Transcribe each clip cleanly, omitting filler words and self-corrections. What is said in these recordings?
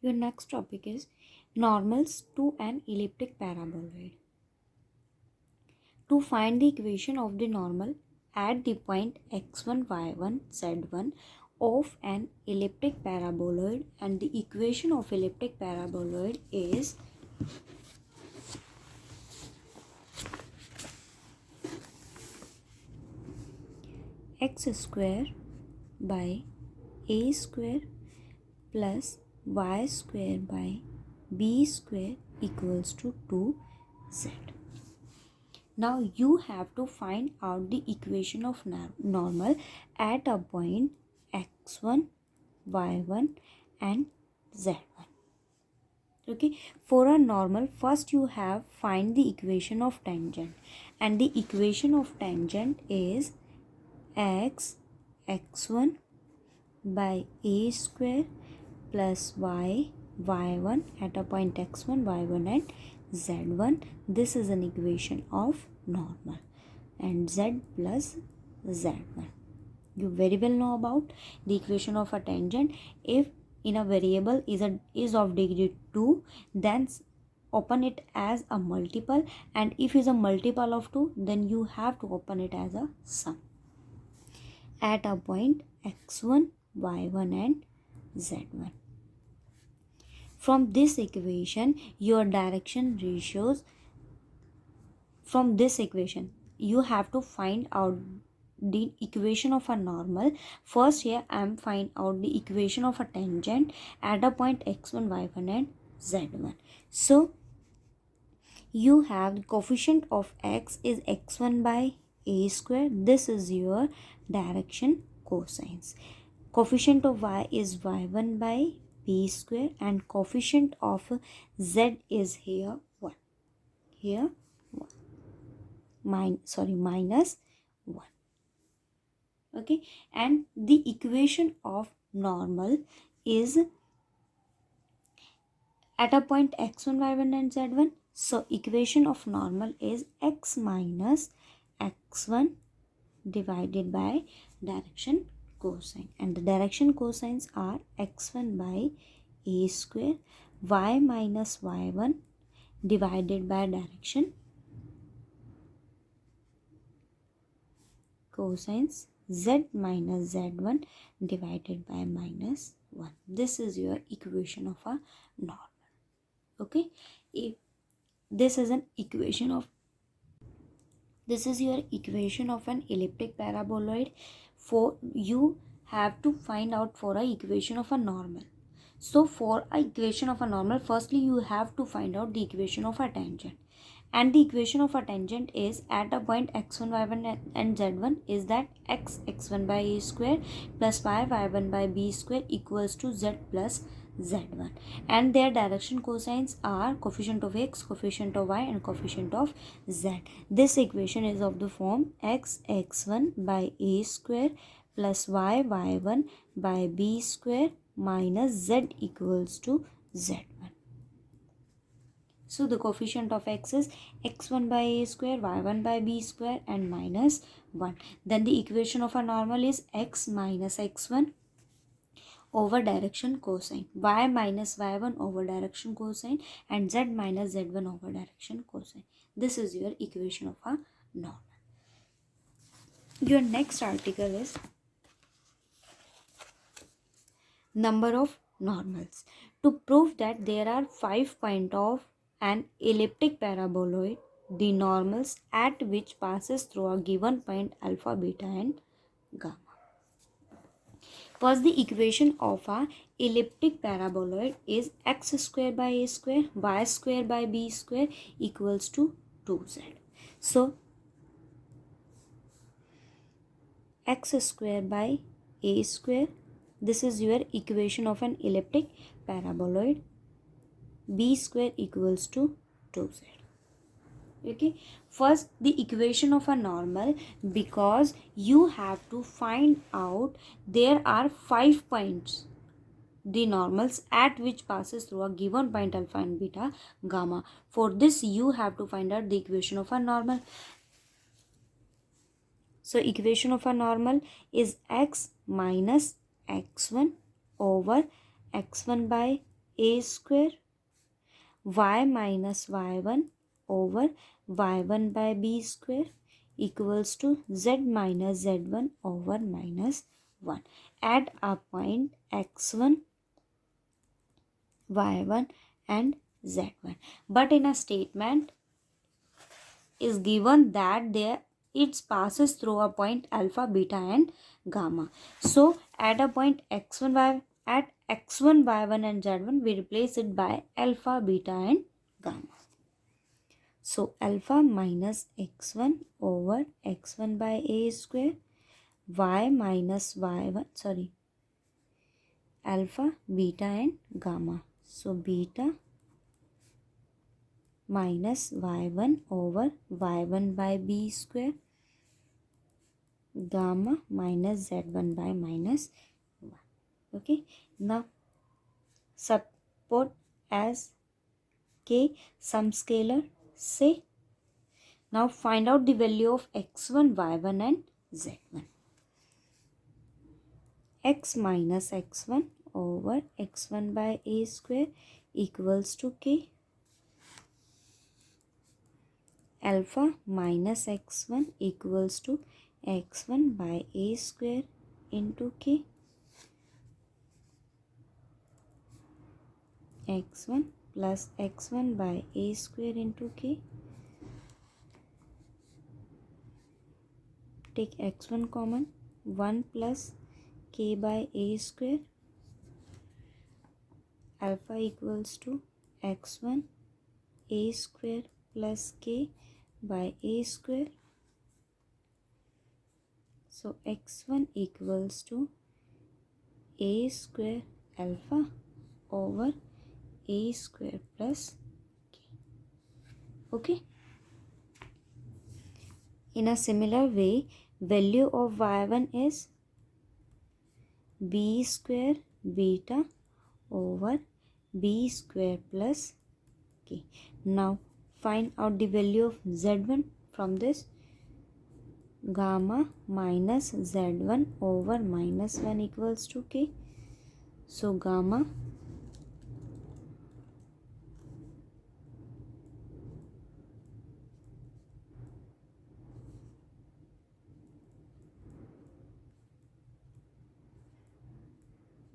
Your next topic is normals to an elliptic paraboloid. To find the equation of the normal at the point x1, y1, z1 of an elliptic paraboloid, and the equation of elliptic paraboloid is x square by a square plus y square by b square equals to 2z. Now you have to find out the equation of normal at a point x1, y1 and z1. Okay, for a normal, first you have find the equation of tangent, and the equation of tangent is x1 by a square plus y1 at a point x1, y1 and z1. This is an equation of normal, and z plus z1. You very well know about the equation of a tangent. If in a variable is of degree 2, then open it as a multiple, and if is a multiple of 2, then you have to open it as a sum at a point x1, y1 and z1. From this equation, your direction ratios, from this equation you have to find out the equation of a normal. First here I am find out the equation of a tangent at a point x1, y1 and z1. So you have the coefficient of x is x1 by a square. This is your direction cosines. Coefficient of y is y1 by b square, and coefficient of z is here 1. Here 1. Minus 1. Okay, and the equation of normal is at a point x1, y1 and z1. So equation of normal is x minus x1 divided by direction cosine, and the direction cosines are x1 by a square, y minus y1 divided by direction cosines, z minus z1 divided by minus 1. This is your equation of a normal. Okay, if this is an equation of, this is your equation of an elliptic paraboloid. For you have to find out for a equation of a normal. So for a equation of a normal, firstly you have to find out the equation of a tangent, and the equation of a tangent is at a point x1, y1 and z1 is that x1 by a square plus y1 by b square equals to z plus z1, and their direction cosines are coefficient of x, coefficient of y and coefficient of z. This equation is of the form x1 by a square plus y1 by b square minus z equals to z1. So the coefficient of x is x1 by a square, y1 by b square and minus 1. Then the equation of a normal is x minus x1 over direction cosine, y minus y1 over direction cosine, and z minus z1 over direction cosine. This is your equation of a normal. Your next article is number of normals. To prove that there are 5 points of an elliptic paraboloid, the normals at which passes through a given point alpha, beta and gamma. First, the equation of a elliptic paraboloid is x square by a square, y square by b square equals to 2z. So x square by a square, this is your equation of an elliptic paraboloid. B square equals to 2z. Okay, first the equation of a normal, because you have to find out there are 5 points, the normals at which passes through a given point alpha and beta gamma. For this you have to find out the equation of a normal. So equation of a normal is x minus x1 over x1 by a square y minus y1 over y1 by b square equals to z minus z1 over minus 1. Add a point x1, y1 and z1. But in a statement is given that there it passes through a point alpha, beta and gamma. So at a point x1, y at x1, y1 and z1 we replace it by alpha, beta and gamma. So alpha minus x1 over x1 by a square, y minus y1, sorry, alpha, beta and gamma. So beta minus y1 over y1 by b square, gamma minus z1 by minus 1. Okay, now support as k some scalar. Say now find out the value of x1, y1 and z1. X minus x1 over x1 by a square equals to k. Alpha minus x1 equals to x1 by a square into k. x1 plus x1 by a square into k. Take x1 common. 1 plus k by a square. Alpha equals to x1 a square plus k by a square. So x1 equals to a square alpha over a square plus k. Okay. In a similar way, value of y1 is b square beta over b square plus k. Now find out the value of z1 from this. Gamma minus z1 over minus 1 equals to k. So gamma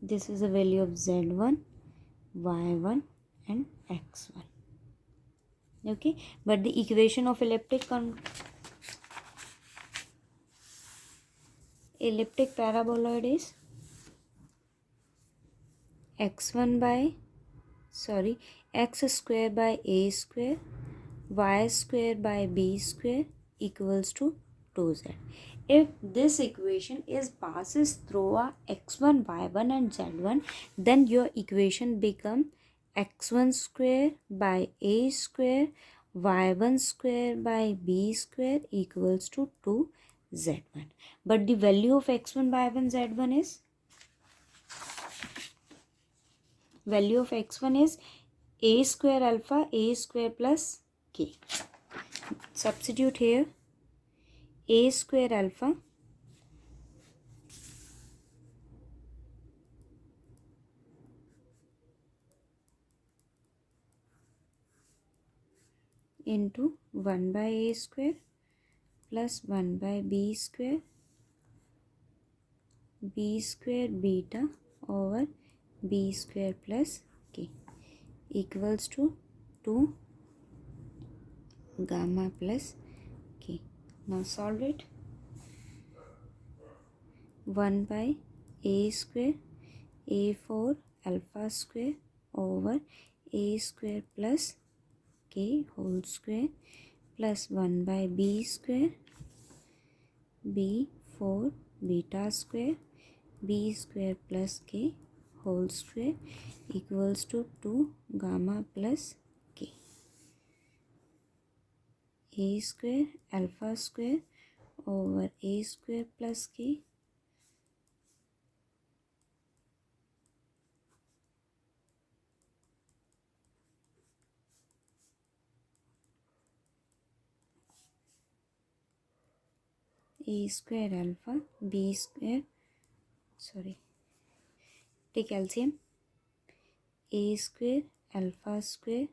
this is the value of z1, y1 and x1. Okay, but the equation of elliptic paraboloid is x1 by x square by a square y square by b square equals to 2z. If this equation is passes through a x1, y1 and z1, then your equation become x1 square by a square y1 square by b square equals to 2z1. But the value of x1, y1, z1 is value of x1 is a square alpha a square plus k. Substitute here a square alpha into 1 by a square plus 1 by b square beta over b square plus k equals to 2 gamma plus k. Now solve it. 1 by a square a4 alpha square over a square plus k whole square plus 1 by b square b4 beta square b square plus k whole square equals to 2 gamma plus k. A square alpha square over a square plus k a square alpha b square take LCM a square alpha square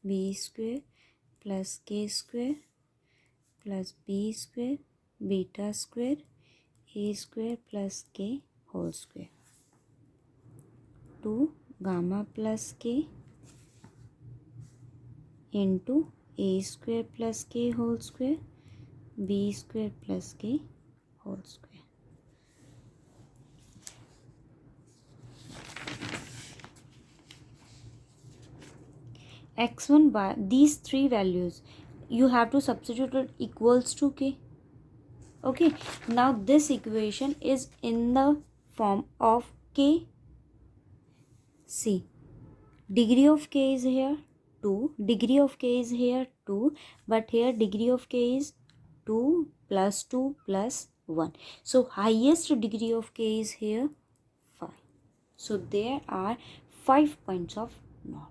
b square plus k square plus b square beta square a square plus k whole square, to gamma plus k into a square plus k whole square b square plus k whole square. x1 by these three values you have to substitute it equals to k. Okay, now this equation is in the form of k. See, degree of k is here 2, degree of k is here 2, but here degree of k is 2 plus 2 plus 1. So highest degree of k is here 5. So there are 5 points of norm.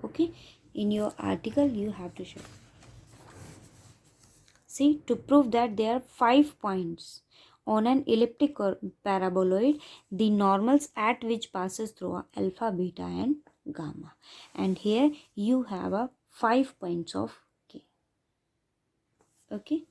Okay, in your article you have to show. See, to prove that there are 5 points on an elliptic or paraboloid, the normals at which passes through are alpha, beta and gamma. And here you have a 5 points of k. Okay.